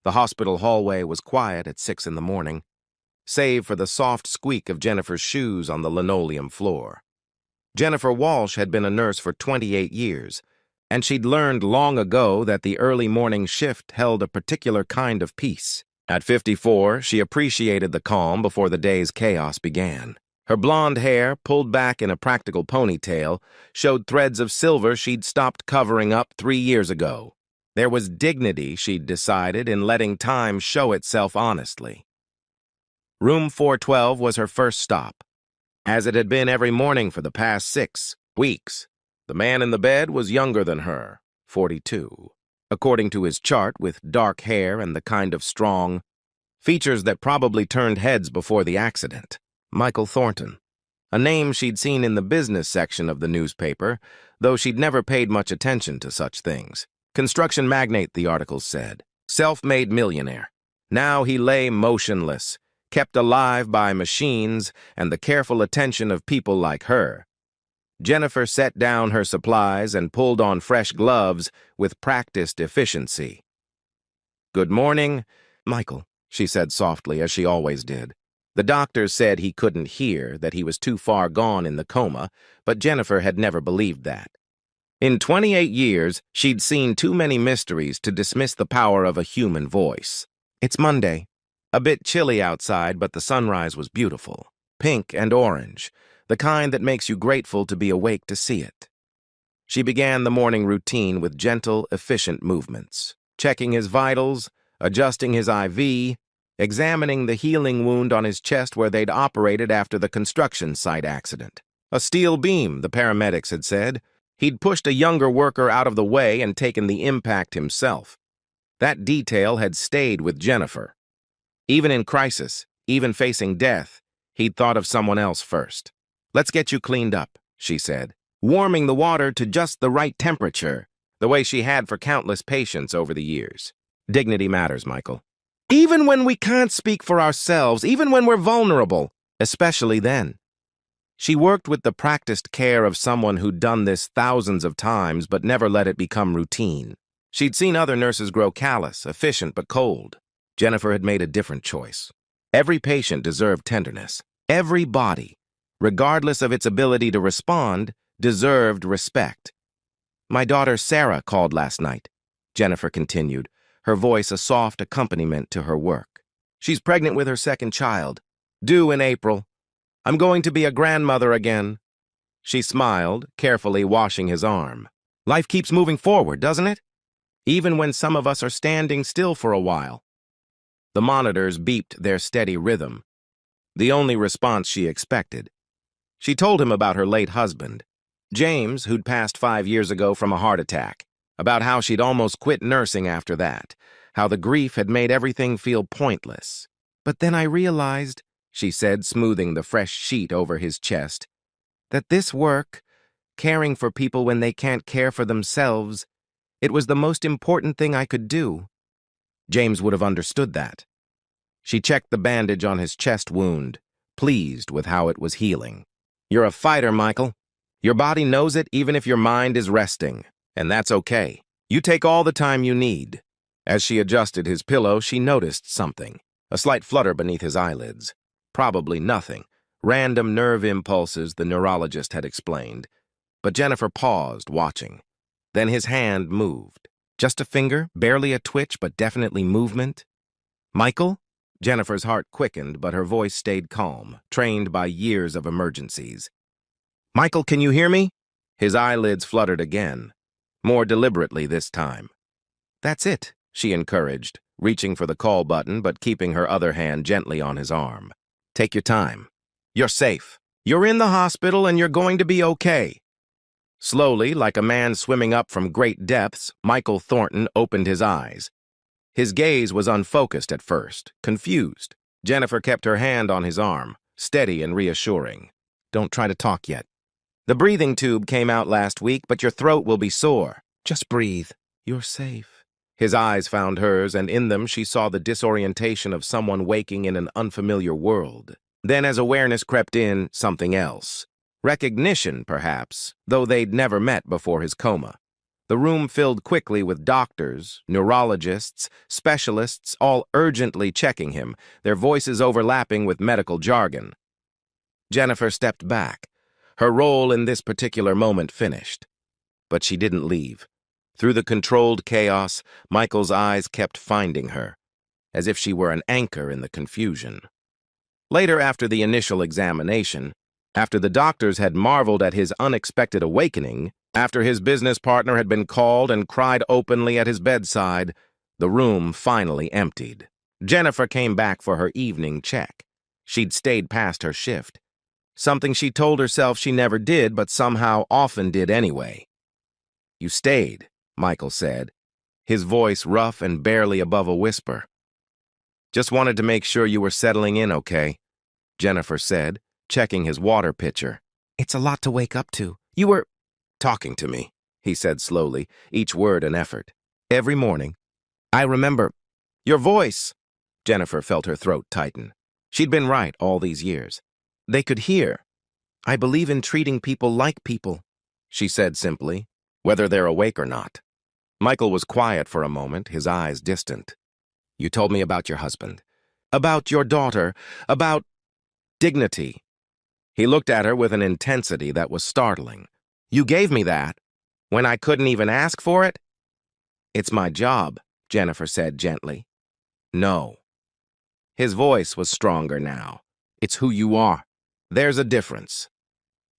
The hospital hallway was quiet at 6 in the morning, save for the soft squeak of Jennifer's shoes on the linoleum floor. Jennifer Walsh had been a nurse for 28 years, and she'd learned long ago that the early morning shift held a particular kind of peace. At 54, she appreciated the calm before the day's chaos began. Her blonde hair, pulled back in a practical ponytail, showed threads of silver she'd stopped covering up 3 years ago. There was dignity, she'd decided, in letting time show itself honestly. Room 412 was her first stop. As it had been every morning for the past 6 weeks, the man in the bed was younger than her, 42. According to his chart, with dark hair and the kind of strong features that probably turned heads before the accident. Michael Thornton, a name she'd seen in the business section of the newspaper, though she'd never paid much attention to such things. Construction magnate, the article said. Self-made millionaire. Now he lay motionless, kept alive by machines and the careful attention of people like her. Jennifer set down her supplies and pulled on fresh gloves with practiced efficiency. "Good morning, Michael," she said softly, as she always did. The doctors said he couldn't hear, that he was too far gone in the coma, but Jennifer had never believed that. In 28 years, she'd seen too many mysteries to dismiss the power of a human voice. "It's Monday. A bit chilly outside, but the sunrise was beautiful. Pink and orange, the kind that makes you grateful to be awake to see it." She began the morning routine with gentle, efficient movements, checking his vitals, adjusting his IV, examining the healing wound on his chest where they'd operated after the construction site accident. A steel beam, the paramedics had said. He'd pushed a younger worker out of the way and taken the impact himself. That detail had stayed with Jennifer. Even in crisis, even facing death, he'd thought of someone else first. "Let's get you cleaned up," she said, warming the water to just the right temperature, the way she had for countless patients over the years. Dignity matters, Michael. Even when we can't speak for ourselves, even when we're vulnerable, especially then. She worked with the practiced care of someone who'd done this thousands of times but never let it become routine. She'd seen other nurses grow callous, efficient but cold. Jennifer had made a different choice. Every patient deserved tenderness. Every body, regardless of its ability to respond, deserved respect. "My daughter Sarah called last night," Jennifer continued, her voice a soft accompaniment to her work. "She's pregnant with her second child, due in April. I'm going to be a grandmother again." She smiled, carefully washing his arm. "Life keeps moving forward, doesn't it? Even when some of us are standing still for a while." The monitors beeped their steady rhythm, the only response she expected. She told him about her late husband, James, who'd passed 5 years ago from a heart attack, about how she'd almost quit nursing after that, how the grief had made everything feel pointless. "But then I realized," she said, smoothing the fresh sheet over his chest, "that this work, caring for people when they can't care for themselves, it was the most important thing I could do." James would have understood that. She checked the bandage on his chest wound, pleased with how it was healing. "You're a fighter, Michael. Your body knows it even if your mind is resting, and that's okay. You take all the time you need." As she adjusted his pillow, she noticed something, a slight flutter beneath his eyelids. Probably nothing. Random nerve impulses, the neurologist had explained. But Jennifer paused, watching. Then his hand moved. Just a finger, barely a twitch, but definitely movement. "Michael?" Jennifer's heart quickened, but her voice stayed calm, trained by years of emergencies. "Michael, can you hear me?" His eyelids fluttered again, more deliberately this time. "That's it," she encouraged, reaching for the call button but keeping her other hand gently on his arm. "Take your time. You're safe. You're in the hospital and you're going to be okay." Slowly, like a man swimming up from great depths, Michael Thornton opened his eyes. His gaze was unfocused at first, confused. Jennifer kept her hand on his arm, steady and reassuring. "Don't try to talk yet. The breathing tube came out last week, but your throat will be sore. Just breathe. You're safe." His eyes found hers, and in them she saw the disorientation of someone waking in an unfamiliar world. Then, as awareness crept in, something else. Recognition, perhaps, though they'd never met before his coma. The room filled quickly with doctors, neurologists, specialists, all urgently checking him, their voices overlapping with medical jargon. Jennifer stepped back, her role in this particular moment finished. But she didn't leave. Through the controlled chaos, Michael's eyes kept finding her, as if she were an anchor in the confusion. Later, after the initial examination, after the doctors had marveled at his unexpected awakening, after his business partner had been called and cried openly at his bedside, the room finally emptied. Jennifer came back for her evening check. She'd stayed past her shift, something she told herself she never did but somehow often did anyway. "You stayed," Michael said, his voice rough and barely above a whisper. "Just wanted to make sure you were settling in okay," Jennifer said, checking his water pitcher. "It's a lot to wake up to. You were talking to me," he said slowly, each word an effort. "Every morning. I remember your voice." Jennifer felt her throat tighten. She'd been right all these years. They could hear. "I believe in treating people like people," she said simply, "whether they're awake or not." Michael was quiet for a moment, his eyes distant. "You told me about your husband, about your daughter, about dignity." He looked at her with an intensity that was startling. "You gave me that when I couldn't even ask for it?" "It's my job," Jennifer said gently. "No." His voice was stronger now. "It's who you are. There's a difference."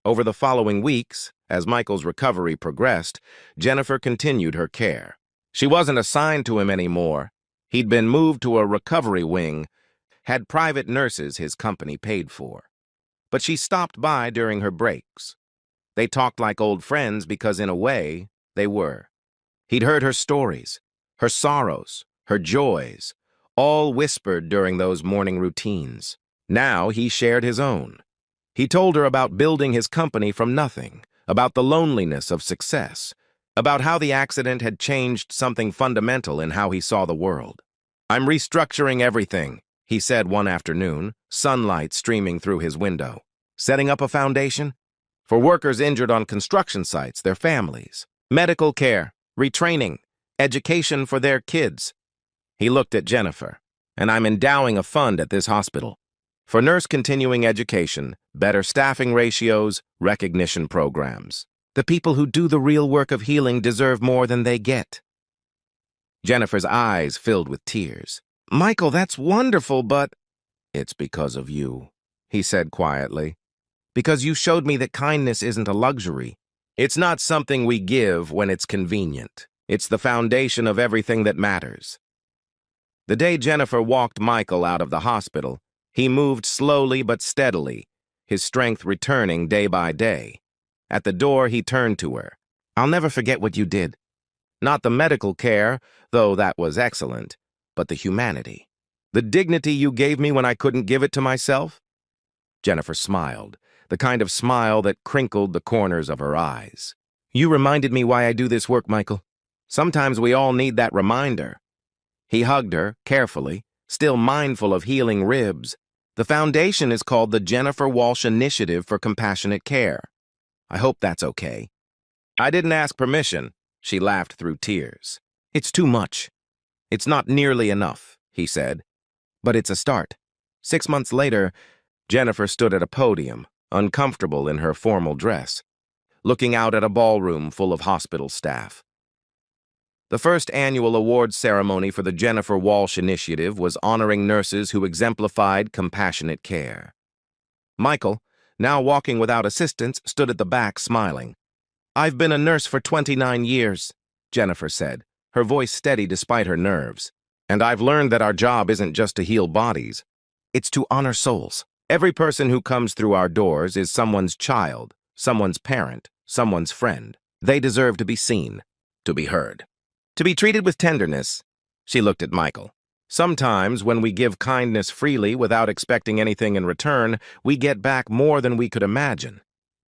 Over the following weeks, as Michael's recovery progressed, Jennifer continued her care. She wasn't assigned to him anymore. He'd been moved to a recovery wing, had private nurses his company paid for. But she stopped by during her breaks. They talked like old friends because, in a way, they were. He'd heard her stories, her sorrows, her joys, all whispered during those morning routines. Now he shared his own. He told her about building his company from nothing, about the loneliness of success, about how the accident had changed something fundamental in how he saw the world. "I'm restructuring everything," he said one afternoon, sunlight streaming through his window. "Setting up a foundation for workers injured on construction sites, their families, medical care, retraining, education for their kids." He looked at Jennifer. "And I'm endowing a fund at this hospital for nurse continuing education, better staffing ratios, recognition programs. The people who do the real work of healing deserve more than they get." Jennifer's eyes filled with tears. "Michael, that's wonderful, but—" "It's because of you," he said quietly. "Because you showed me that kindness isn't a luxury. It's not something we give when it's convenient. It's the foundation of everything that matters." The day Jennifer walked Michael out of the hospital, he moved slowly but steadily, his strength returning day by day. At the door, he turned to her. "I'll never forget what you did. Not the medical care, though that was excellent, but the humanity. The dignity you gave me when I couldn't give it to myself." Jennifer smiled, the kind of smile that crinkled the corners of her eyes. "You reminded me why I do this work, Michael. Sometimes we all need that reminder." He hugged her, carefully, still mindful of healing ribs. "The foundation is called the Jennifer Walsh Initiative for Compassionate Care. I hope that's okay." "I didn't ask permission," she laughed through tears. "It's too much. It's not nearly enough," he said. "But it's a start." 6 months later, Jennifer stood at a podium, uncomfortable in her formal dress, looking out at a ballroom full of hospital staff. The first annual awards ceremony for the Jennifer Walsh Initiative was honoring nurses who exemplified compassionate care. Michael, now walking without assistance, stood at the back smiling. "I've been a nurse for 29 years, Jennifer said, her voice steady despite her nerves. "And I've learned that our job isn't just to heal bodies. It's to honor souls. Every person who comes through our doors is someone's child, someone's parent, someone's friend. They deserve to be seen, to be heard, to be treated with tenderness." She looked at Michael. "Sometimes when we give kindness freely without expecting anything in return, we get back more than we could imagine.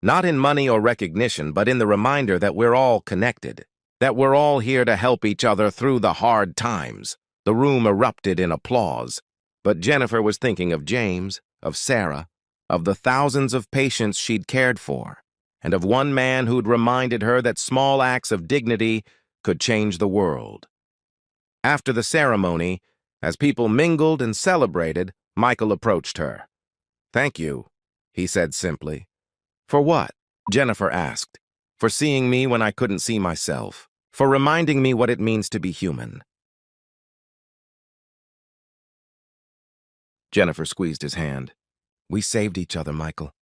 Not in money or recognition, but in the reminder that we're all connected, that we're all here to help each other through the hard times." The room erupted in applause, but Jennifer was thinking of James, of Sarah, of the thousands of patients she'd cared for, and of one man who'd reminded her that small acts of dignity could change the world. After the ceremony, as people mingled and celebrated, Michael approached her. "Thank you," he said simply. "For what?" Jennifer asked. "For seeing me when I couldn't see myself. For reminding me what it means to be human." Jennifer squeezed his hand. "We saved each other, Michael.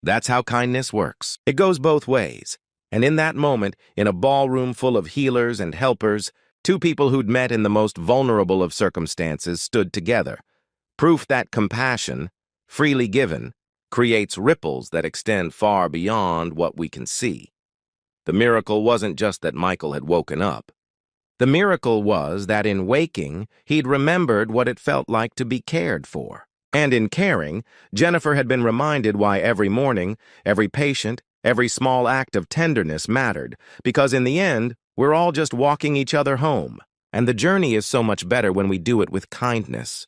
That's how kindness works. It goes both ways. And in that moment, in a ballroom full of healers and helpers, two people who'd met in the most vulnerable of circumstances stood together. Proof that compassion, freely given, creates ripples that extend far beyond what we can see. The miracle wasn't just that Michael had woken up. The miracle was that in waking, he'd remembered what it felt like to be cared for. And in caring, Jennifer had been reminded why every morning, every patient, every small act of tenderness mattered, because in the end, we're all just walking each other home. And the journey is so much better when we do it with kindness.